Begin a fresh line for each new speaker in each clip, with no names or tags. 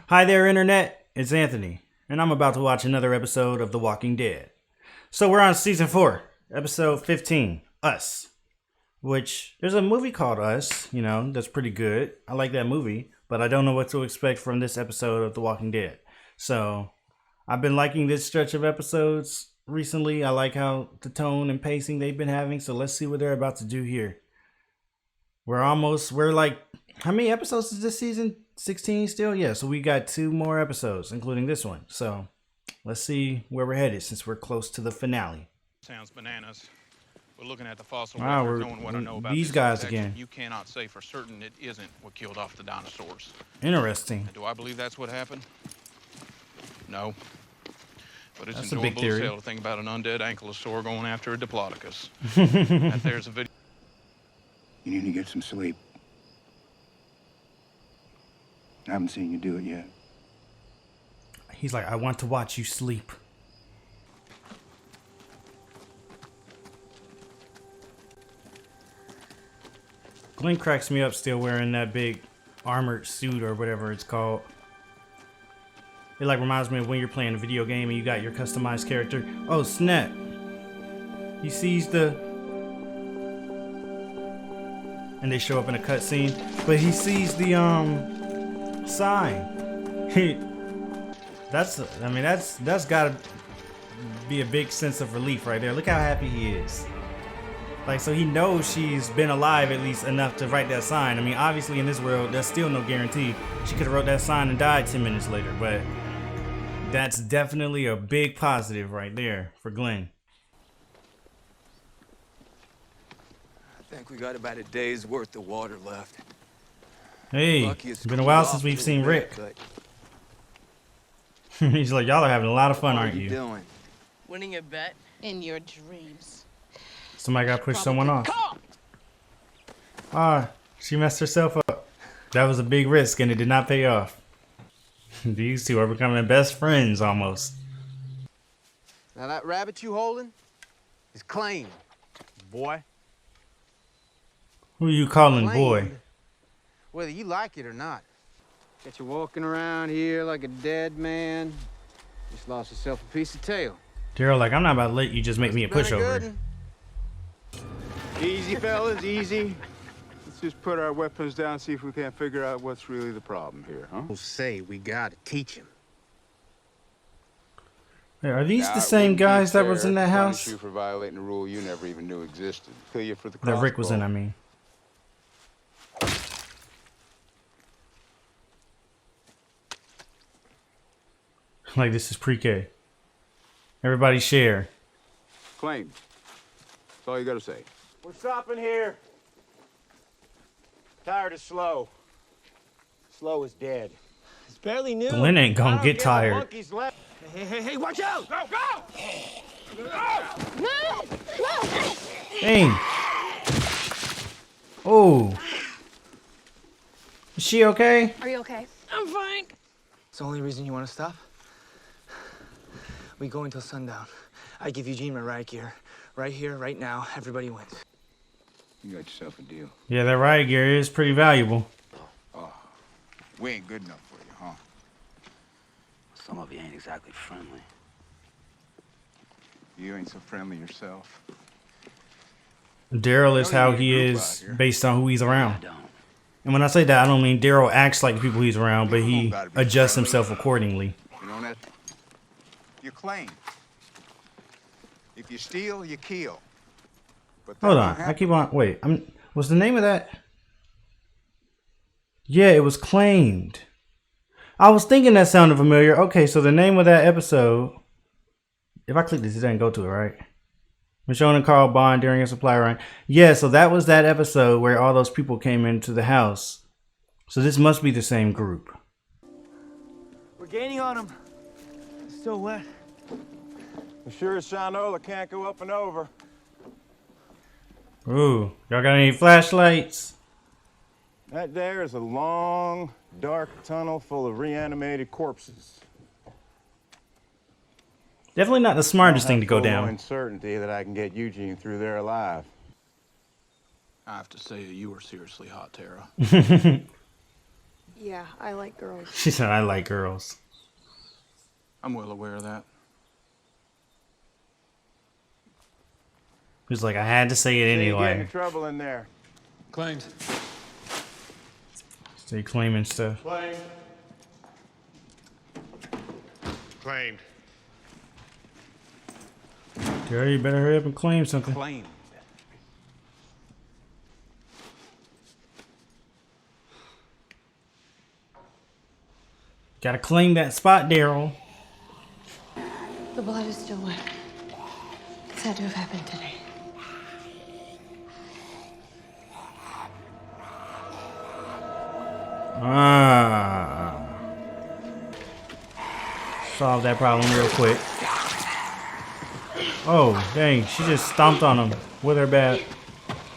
Hi there, Internet. It's Anthony, and I'm about to watch another episode of The Walking Dead. So we're on season 4, episode 15, Us. Which, there's a movie called Us, that's pretty good. I like that movie, but I don't know what to expect from this episode of The Walking Dead. So, I've been liking this stretch of episodes recently. I like how the tone and pacing they've been having, so let's see what they're about to do here. We're like, how many episodes is this season? 16 still? Yeah, so we got 2 more episodes, including this one. So let's see where we're headed since we're close to the finale.
Sounds bananas. We're looking at the fossil
Wow,
record, knowing what I know about
these
this
guys
infection,
again.
You cannot say for certain it isn't what killed off the dinosaurs.
Interesting.
And do I believe that's what happened? No. But it's
That's a big
enjoyable
theory.
as hell to think about an undead ankylosaur going after a diplodocus. That there's a video.
You need to get some sleep. I haven't seen you do it yet.
He's like, I want to watch you sleep. Glenn cracks me up still wearing that big armored suit or whatever it's called. It like reminds me of when you're playing a video game and you got your customized character. Oh snap. He sees and they show up in a cutscene, but he sees the sign. That's gotta be a big sense of relief right there. Look how happy he is. Like, so he knows she's been alive at least enough to write that sign. I mean, obviously in this world, there's still no guarantee. She could have wrote that sign and died 10 minutes later, but that's definitely a big positive right there for Glenn.
I think we got about a day's worth of water left.
Hey, it's been a while since we've seen Rick. He's like, y'all are having a lot of fun, aren't you?
Doing?
Winning a bet in your dreams.
Somebody got to push someone off. Ah, she messed herself up. That was a big risk and it did not pay off. These two are becoming best friends almost.
Now that rabbit you holding is claimed, boy.
Who are you calling
Claimed,
boy?
whether you like it or not. Got you walking around here like a dead man. Just lost yourself a piece of tail.
Daryl, like, I'm not about to let you just make me a pushover.
Easy, fellas, easy. Let's just put our weapons down, see if we can't figure out what's really the problem here, huh?
We'll say we gotta teach him.
Hey, are these
Now,
the
it
same
wouldn't be
guys that
fair
was in
to
that
punish
house?
you for violating a rule you never even knew existed. Kill you for the
That Rick was in,
crossbow.
I mean. Like, this is pre-K. Everybody share.
Claim. That's all you gotta say.
We're stopping here. Tired of Slow. Slow is dead.
It's barely new.
Glenn ain't
I
gonna
don't
get
give a
tired.
monkey's left.
Hey, watch out!
Go, go!
Dang. Oh. Is she okay?
Are you okay?
I'm fine.
It's the only reason you want to stop? We go until sundown. I give Eugene my riot gear. Right here, right now, everybody wins.
You got yourself a deal.
Yeah, that riot gear is pretty valuable.
We ain't good enough for you, huh?
Some of you ain't exactly friendly.
You ain't so friendly yourself.
Daryl is
You
how
don't need
he
a group
is
out here.
based on who he's
I
around.
don't.
And when I say that, I don't mean Daryl acts like the people he's around, but he adjusts himself accordingly.
You know that? You claim. If you steal, you kill. But that
Hold
don't
on, I
happen.
keep on. Wait, was the name of that? Yeah, it was Claimed. I was thinking that sounded familiar. Okay, so the name of that episode. If I click this, it doesn't go to it, right? Michonne and Carl bond during a supply run. Yeah, so that was that episode where all those people came into the house. So this must be the same group.
We're gaining on him. It's still wet. I'm sure as Shinola can't go up and over.
Ooh, y'all got any flashlights?
That there is a long, dark tunnel full of reanimated corpses.
Definitely not the smartest thing to go
I
down.
have full certainty that I can get Eugene through there alive.
I have to say, you were seriously hot, Tara.
Yeah, I like girls.
She said, I like girls.
I'm well aware of that.
He's like, I had to say it
You get into
anyway.
trouble in there.
Claimed.
Stay claiming stuff.
Claimed.
Claimed.
Girl, you better hurry up and claim something.
Claimed.
Gotta claim that spot, Daryl.
The blood is still wet. This had to have happened today.
Ah. Solve that problem real quick. Oh, dang. She just stomped on him with her bat.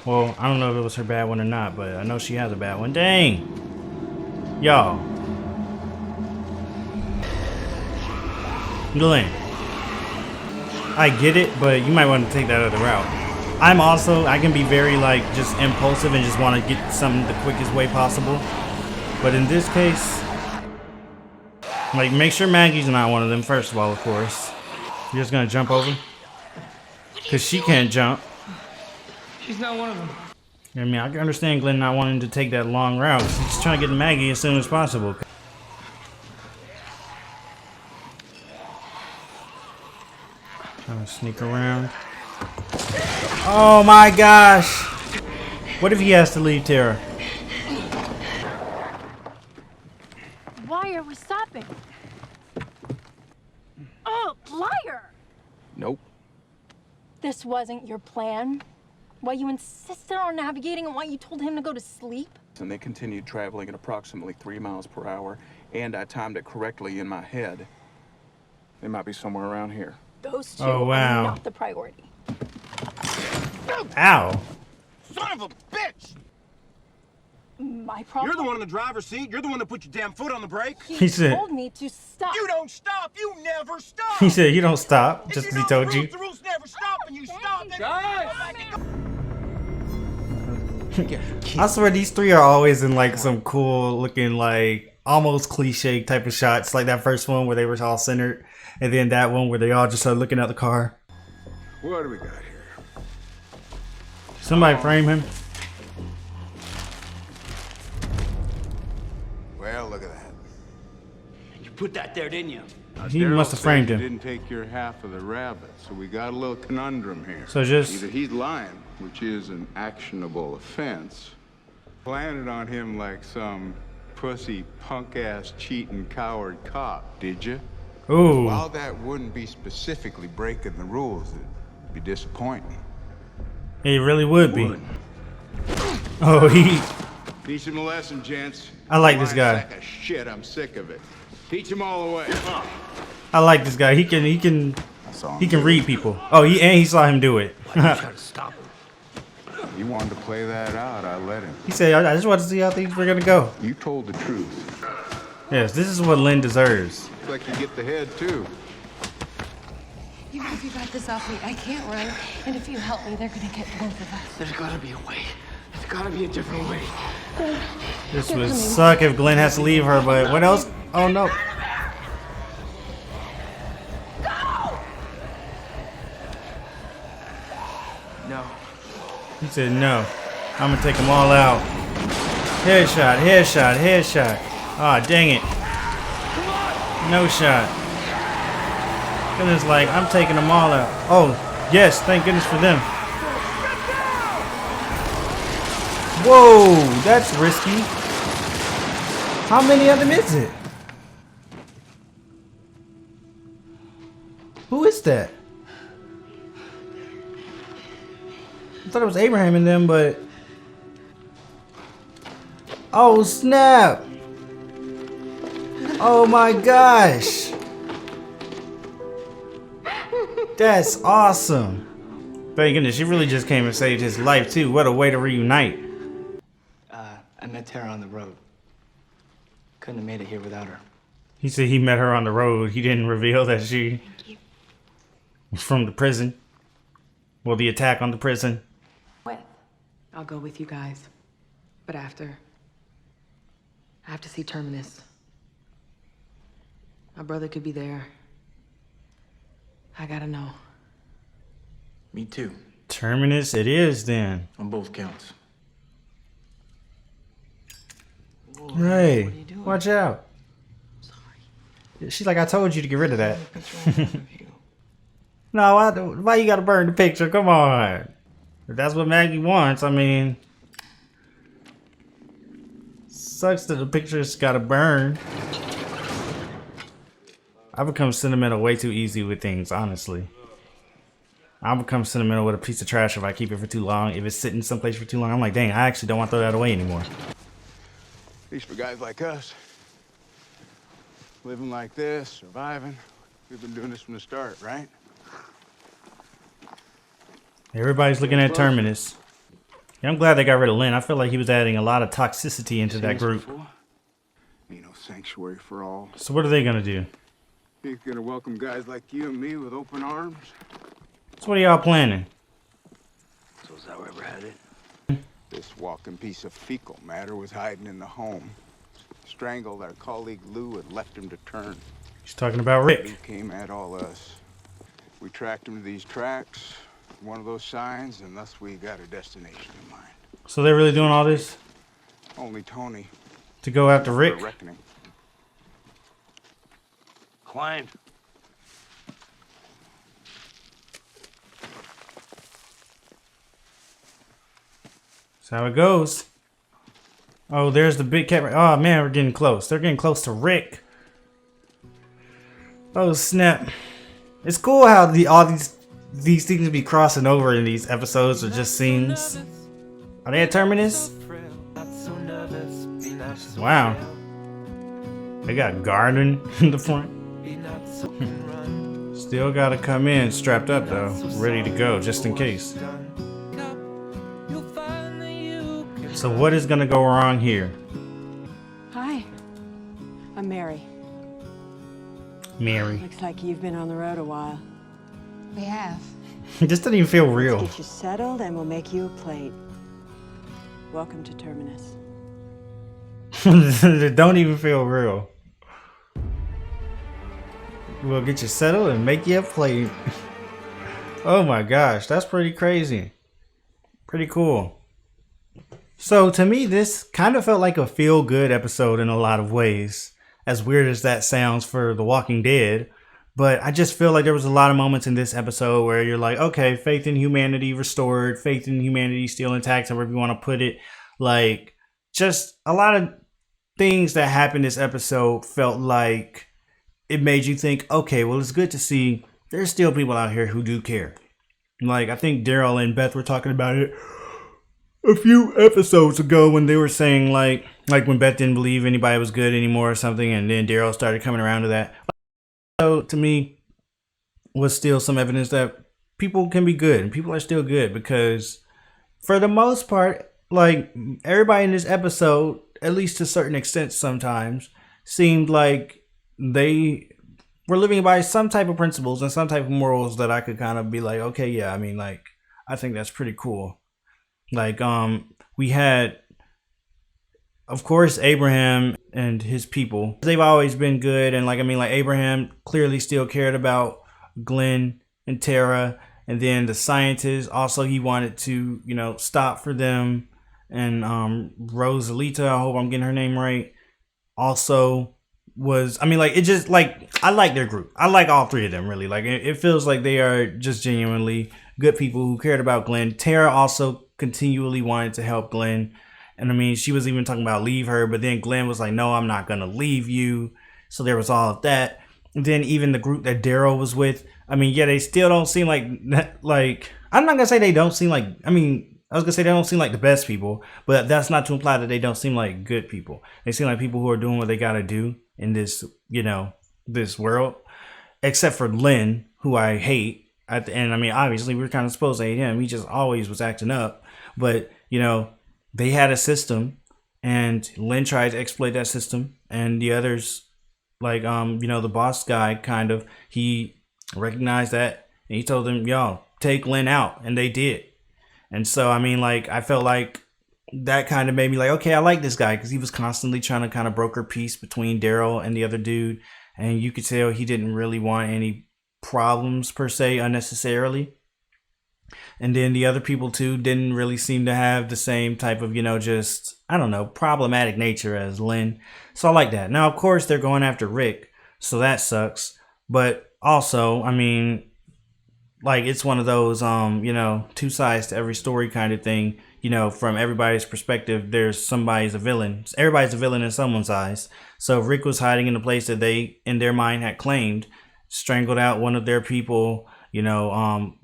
Well, I don't know if it was her bad one or not, but I know she has a bad one. Dang. Y'all. Glenn. I get it, but you might want to take that other route. I can be very, like, just impulsive and just want to get something the quickest way possible. But in this case, like, make sure Maggie's not one of them, first of all, of course. You're just gonna jump over? Because she can't jump.
She's not one of them.
I mean, I can understand Glenn not wanting to take that long route. He's just trying to get Maggie as soon as possible. Trying to sneak around. Oh my gosh! What if he has to leave Tara?
Why are we stopping? Oh, liar!
Nope.
This wasn't your plan? Why you insisted on navigating and why you told him to go to sleep?
And they continued traveling at approximately 3 miles per hour, and I timed it correctly in my head. They might be somewhere around here.
Those two
Oh, wow.
are not the priority.
Ow.
Son of a bitch!
My problem?
You're the one in the driver's seat. You're the one that put your damn foot on the brake.
He said-
told me to stop.
You don't stop. You never stop.
He said, you don't stop, just
If
because he
know
told
the
you.
rules, the rules never stop, and you stop.
I swear these three are always in like some cool looking, like almost cliche type of shots, like that first one where they were all centered, and then that one where they all just started looking at the car.
What do we got here?
Somebody frame him.
Well, look at that.
You put that there, didn't you?
He must have framed
You
him.
didn't take your half of the rabbit, so we got a little conundrum here.
So just
Either he's lying, which is an actionable offense, planted on him like some pussy, punk-ass, cheating, coward cop, did you?
ooh,
While that wouldn't be specifically breaking the rules, it'd be disappointing.
he really would be. Oh, he.
Teach him a lesson, gents.
I like this guy.
Sack of shit, I'm sick of it. Teach him all the way.
I like this guy. He can read people. Oh, he saw him do it.
Try to stop him.
He wanted to play that out, I let him.
He said, I just wanted to see how things were gonna go.
You told the truth.
Yes, this is what Lynn deserves.
Looks like you get the head, too.
You got this off me. I can't run. And if you help me, they're gonna get both of us.
There's gotta be a way. There's gotta be a different way.
This would suck if Glenn has to leave her, but what else? Oh no.
No.
He said no. I'm gonna take them all out. Headshot, headshot, headshot. Ah, dang it. No shot. Goodness, like, I'm taking them all out. Oh, yes, thank goodness for them. Whoa, that's risky. How many of them is it? Who is that? I thought it was Abraham and them, but... Oh, snap! Oh my gosh! That's awesome! Thank goodness, she really just came and saved his life too. What a way to reunite.
I met Tara on the road. Couldn't have made it here without her.
He said he met her on the road. He didn't reveal that she was from the prison. Well, the attack on the prison.
I'll go with you guys. But after I have to see Terminus. My brother could be there. I gotta know.
Me too.
Terminus it is then.
On both counts.
Whoa,
Hey,
what are you doing?
watch out.
Sorry.
She's like, I told you to get rid of that.
Picture I have of you.
No, why you gotta burn the picture? Come on. If that's what Maggie wants, I mean... Sucks that the picture's gotta burn. I become sentimental way too easy with things, honestly. I'll become sentimental with a piece of trash if I keep it for too long. If it's sitting someplace for too long, I'm like, dang, I actually don't want to throw that away anymore.
At least for guys like us, living like this, surviving, we've been doing this from the start, right?
Everybody's looking at Terminus. Yeah, I'm glad they got rid of Lynn. I feel like he was adding a lot of toxicity into that group.
Ain't no sanctuary for all.
So what are they gonna do?
He's gonna welcome guys like you and me with open arms.
So what are y'all planning?
So is that where we're headed? This walking piece of fecal matter was hiding in the home. Strangled our colleague Lou and left him to turn.
He's talking about Rick.
Lou came at all us. We tracked him to these tracks, one of those signs, and thus we got a destination in mind.
So they're really doing all this
Only Tony.
to go after
For
Rick?
a reckoning.
Klein.
That's how it goes. Oh, there's the big cat. Oh man, we're getting close. They're getting close to Rick. Oh snap! It's cool how all these things be crossing over in these episodes or just scenes. Are they at Terminus? Wow. They got garden in the front. Still gotta come in strapped up though, ready to go just in case. So what is gonna go wrong here?
Hi, I'm Mary.
Mary.
Looks like you've been on the road a while.
We have.
This doesn't even feel real.
Let's get you settled and we'll make you a plate. Welcome to Terminus.
It don't even feel real. We'll get you settled and make you a plate. Oh my gosh, that's pretty crazy. Pretty cool. So to me, this kind of felt like a feel-good episode in a lot of ways. As weird as that sounds for The Walking Dead. But I just feel like there was a lot of moments in this episode where you're like, okay, faith in humanity restored, faith in humanity still intact, however you want to put it. Like, just a lot of things that happened this episode felt like it made you think, okay, well, it's good to see there's still people out here who do care. Like, I think Daryl and Beth were talking about it a few episodes ago when they were saying like when Beth didn't believe anybody was good anymore or something, and then Daryl started coming around to that. So to me was still some evidence that people can be good and people are still good, because for the most part, like, everybody in this episode, at least to a certain extent sometimes, seemed like they were living by some type of principles and some type of morals that I could kind of be like, okay, yeah, I mean, like, I think that's pretty cool. Like, we had, of course, Abraham and his people. They've always been good. And like, I mean, like, Abraham clearly still cared about Glenn and Tara. And then the scientists, also, he wanted to, you know, stop for them. And Rosalita, I hope I'm getting her name right, also was, I mean, like, it just, like, I like their group. I like all three of them, really. Like, it feels like they are just genuinely good people who cared about Glenn. Tara also continually wanted to help Glenn. And I mean, she was even talking about leave her, but then Glenn was like, no, I'm not going to leave you. So there was all of that. And then even the group that Daryl was with, I mean, yeah, they still don't seem like, I'm not going to say they don't seem like, I mean, I was going to say they don't seem like the best people, but that's not to imply that they don't seem like good people. They seem like people who are doing what they got to do in this, you know, this world, except for Lynn, who I hate at the end. I mean, obviously we're kind of supposed to hate him. He just always was acting up, but you know, they had a system and Lynn tried to exploit that system, and the others, like, you know, the boss guy kind of, he recognized that and he told them, y'all take Lynn out, and they did. And so, I mean, like, I felt like that kind of made me like, okay, I like this guy, because he was constantly trying to kind of broker peace between Daryl and the other dude, and you could tell he didn't really want any problems per se unnecessarily. And then the other people too didn't really seem to have the same type of, just, I don't know, problematic nature as Lynn. So I like that. Now, of course, they're going after Rick, so that sucks. But also, I mean, like, it's one of those, two sides to every story kind of thing. From everybody's perspective, somebody's a villain. Everybody's a villain in someone's eyes. So Rick was hiding in a place that they, in their mind, had claimed, strangled out one of their people,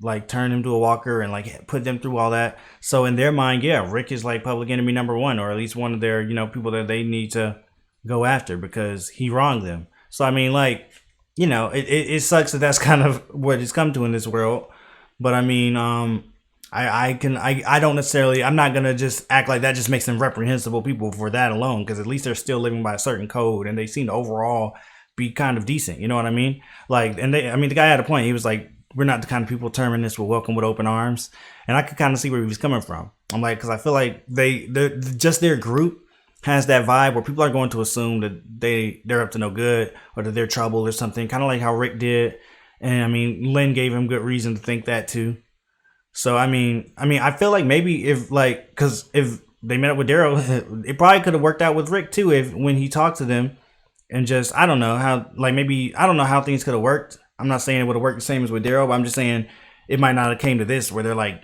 like turned him to a walker and like put them through all that. So in their mind, yeah, Rick is like public enemy number one, or at least one of their, people that they need to go after because he wronged them. So I mean, like, it sucks that that's kind of what it's come to in this world. But I mean, I don't necessarily, I'm not gonna just act like that just makes them reprehensible people for that alone, because at least they're still living by a certain code and they seem to overall be kind of decent. You know what I mean? Like, and the guy had a point. He was like, we're not the kind of people terrorists will welcome with open arms. And I could kind of see where he was coming from. I'm like, because I feel like their group has that vibe where people are going to assume that they're up to no good or that they're trouble or something, kind of like how Rick did. And I mean, Lynn gave him good reason to think that too. So I mean, I feel like maybe if they met up with Daryl, it probably could have worked out with Rick too, when he talked to them. And just, I don't know how, like, maybe, I don't know how things could have worked. I'm not saying it would have worked the same as with Daryl, but I'm just saying it might not have came to this where they're like,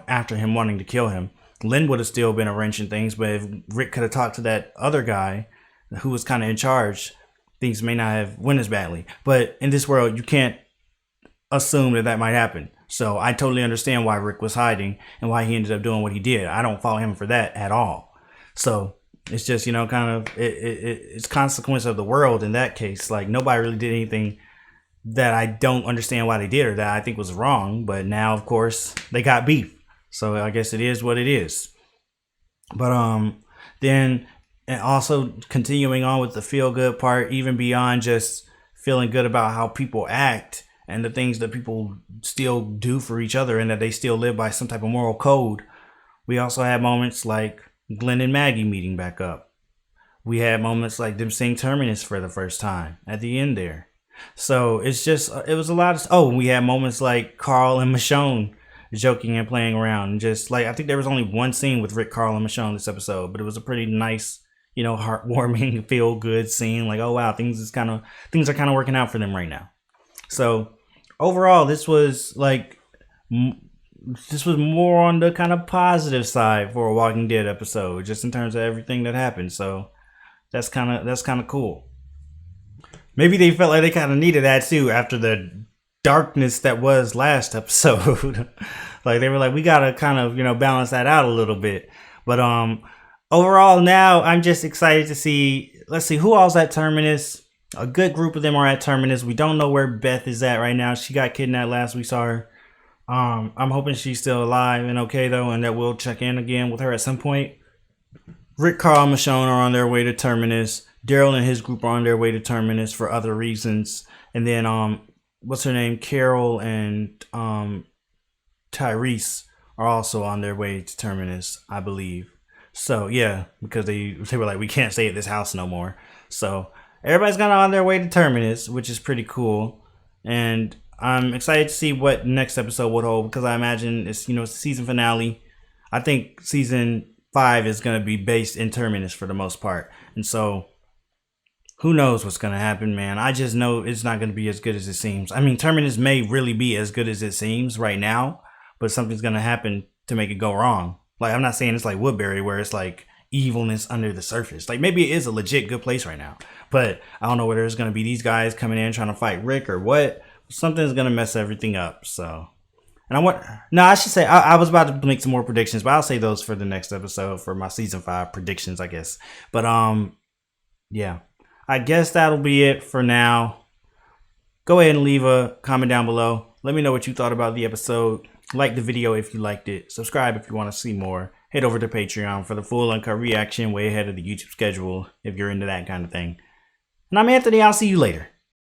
after him wanting to kill him. Lynn would have still been a wrench in things, but if Rick could have talked to that other guy who was kind of in charge, things may not have went as badly. But in this world, you can't assume that might happen. So I totally understand why Rick was hiding and why he ended up doing what he did. I don't fault him for that at all. So it's just, kind of, it's consequence of the world in that case. Like, nobody really did anything that I don't understand why they did or that I think was wrong. But now, of course, they got beef. So I guess it is what it is. But then, and also continuing on with the feel good part, even beyond just feeling good about how people act and the things that people still do for each other and that they still live by some type of moral code. We also had moments like Glenn and Maggie meeting back up. We had moments like them seeing Terminus for the first time at the end there. So it's just, it was a lot of, we had moments like Carl and Michonne joking and playing around. And just like, I think there was only one scene with Rick, Carl, and Michonne this episode, but it was a pretty nice, heartwarming, feel good scene. Like, oh wow, things are kind of working out for them right now. So overall, this was more on the kind of positive side for a Walking Dead episode, just in terms of everything that happened. So that's kind of cool. Maybe they felt like they kind of needed that too after the darkness that was last episode. Like, they were like, we gotta kind of balance that out a little bit. But overall, now I'm just excited to see. Let's see who all's at Terminus. A good group of them are at Terminus. We don't know where Beth is at right now. She got kidnapped last we saw her. I'm hoping she's still alive and okay though, and that we'll check in again with her at some point. Rick, Carl, and Michonne are on their way to Terminus. Daryl and his group are on their way to Terminus for other reasons. And then what's her name? Carol and Tyrese are also on their way to Terminus, I believe. So yeah, because they were like, we can't stay at this house no more. So everybody's gone on their way to Terminus, which is pretty cool. And I'm excited to see what next episode would hold, because I imagine it's, it's the season finale. I think season 5 is going to be based in Terminus for the most part. And so who knows what's going to happen, man. I just know it's not going to be as good as it seems. I mean, Terminus may really be as good as it seems right now, but something's going to happen to make it go wrong. Like, I'm not saying it's like Woodbury where it's like evilness under the surface. Like, maybe it is a legit good place right now, but I don't know whether it's going to be these guys coming in trying to fight Rick or what. Something's going to mess everything up. So, and I should say, I was about to make some more predictions, but I'll say those for the next episode for my season 5 predictions, I guess. But yeah, I guess that'll be it for now. Go ahead and leave a comment down below. Let me know what you thought about the episode. Like the video if you liked it. Subscribe if you want to see more. Head over to Patreon for the full uncut reaction way ahead of the YouTube schedule if you're into that kind of thing. And I'm Anthony. I'll see you later.